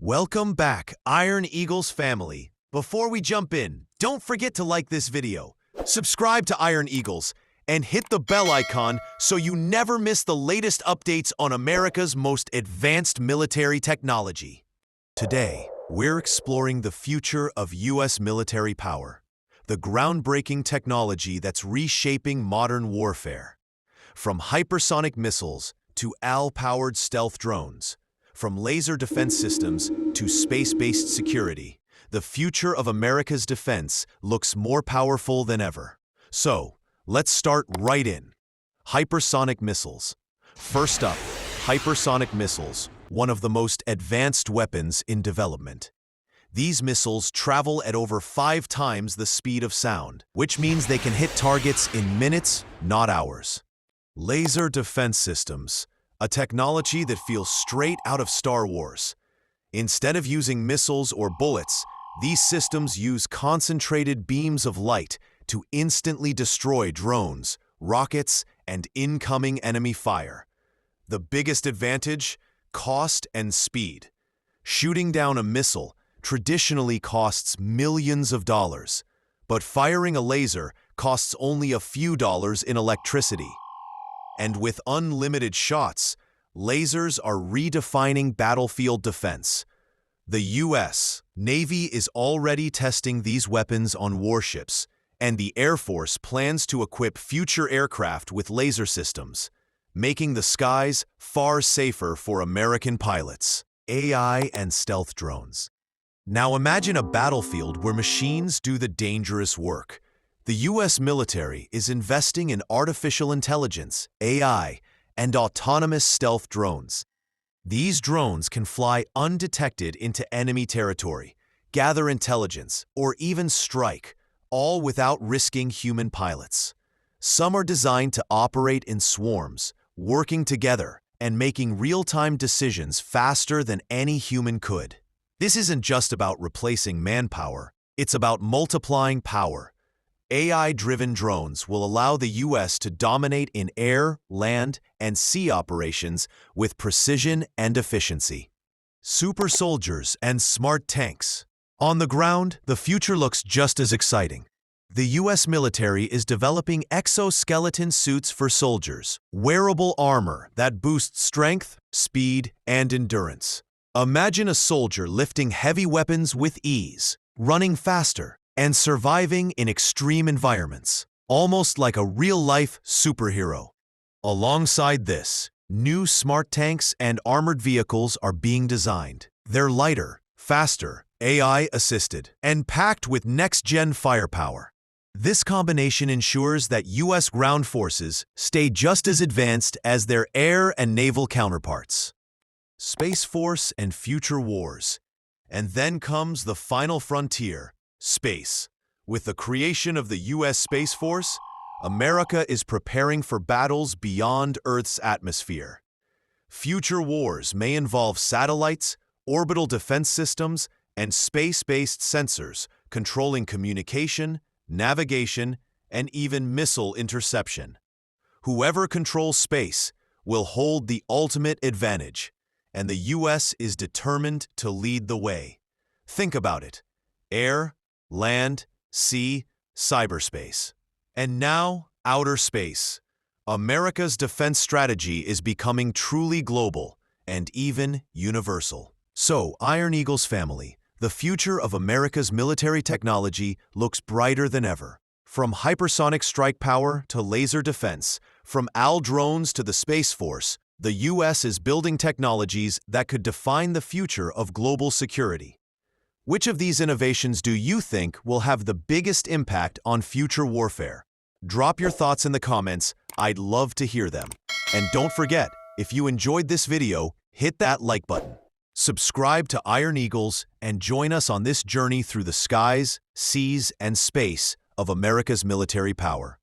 Welcome back, Iron Eagles family. Before we jump in, don't forget to like this video, subscribe to Iron Eagles, and hit the bell icon so you never miss the latest updates on America's most advanced military technology. Today, we're exploring the future of U.S. military power, the groundbreaking technology that's reshaping modern warfare. From hypersonic missiles to AI-powered stealth drones, from laser defense systems to space-based security, the future of America's defense looks more powerful than ever. So, let's start right in. Hypersonic missiles. First up, hypersonic missiles, one of the most advanced weapons in development. These missiles travel at over 5 times the speed of sound, which means they can hit targets in minutes, not hours. Laser defense systems, a technology that feels straight out of Star Wars. Instead of using missiles or bullets, these systems use concentrated beams of light to instantly destroy drones, rockets, and incoming enemy fire. The biggest advantage? Cost and speed. Shooting down a missile traditionally costs millions of dollars, but firing a laser costs only a few dollars in electricity. And with unlimited shots, lasers are redefining battlefield defense. The U.S. Navy is already testing these weapons on warships, and the Air Force plans to equip future aircraft with laser systems, making the skies far safer for American pilots. AI and stealth drones. Now imagine a battlefield where machines do the dangerous work. The U.S. military is investing in artificial intelligence, AI, and autonomous stealth drones. These drones can fly undetected into enemy territory, gather intelligence, or even strike, all without risking human pilots. Some are designed to operate in swarms, working together, and making real-time decisions faster than any human could. This isn't just about replacing manpower, it's about multiplying power. AI-driven drones will allow the U.S. to dominate in air, land, and sea operations with precision and efficiency. Super soldiers and smart tanks. On the ground, the future looks just as exciting. The U.S. military is developing exoskeleton suits for soldiers, wearable armor that boosts strength, speed, and endurance. Imagine a soldier lifting heavy weapons with ease, running faster, and surviving in extreme environments, almost like a real-life superhero. Alongside this, new smart tanks and armored vehicles are being designed. They're lighter, faster, AI-assisted, and packed with next-gen firepower. This combination ensures that U.S. ground forces stay just as advanced as their air and naval counterparts. Space Force and future wars. And then comes the final frontier, space. With the creation of the U.S. Space Force, America is preparing for battles beyond Earth's atmosphere. Future wars may involve satellites, orbital defense systems, and space-based sensors controlling communication, navigation, and even missile interception. Whoever controls space will hold the ultimate advantage, and the U.S. is determined to lead the way. Think about it. Air, land, sea, cyberspace. And now, outer space. America's defense strategy is becoming truly global and even universal. So, Iron Eagles family, the future of America's military technology looks brighter than ever. From hypersonic strike power to laser defense, from AI drones to the Space Force, the U.S. is building technologies that could define the future of global security. Which of these innovations do you think will have the biggest impact on future warfare? Drop your thoughts in the comments. I'd love to hear them. And don't forget, if you enjoyed this video, hit that like button. Subscribe to Iron Eagles and join us on this journey through the skies, seas, and space of America's military power.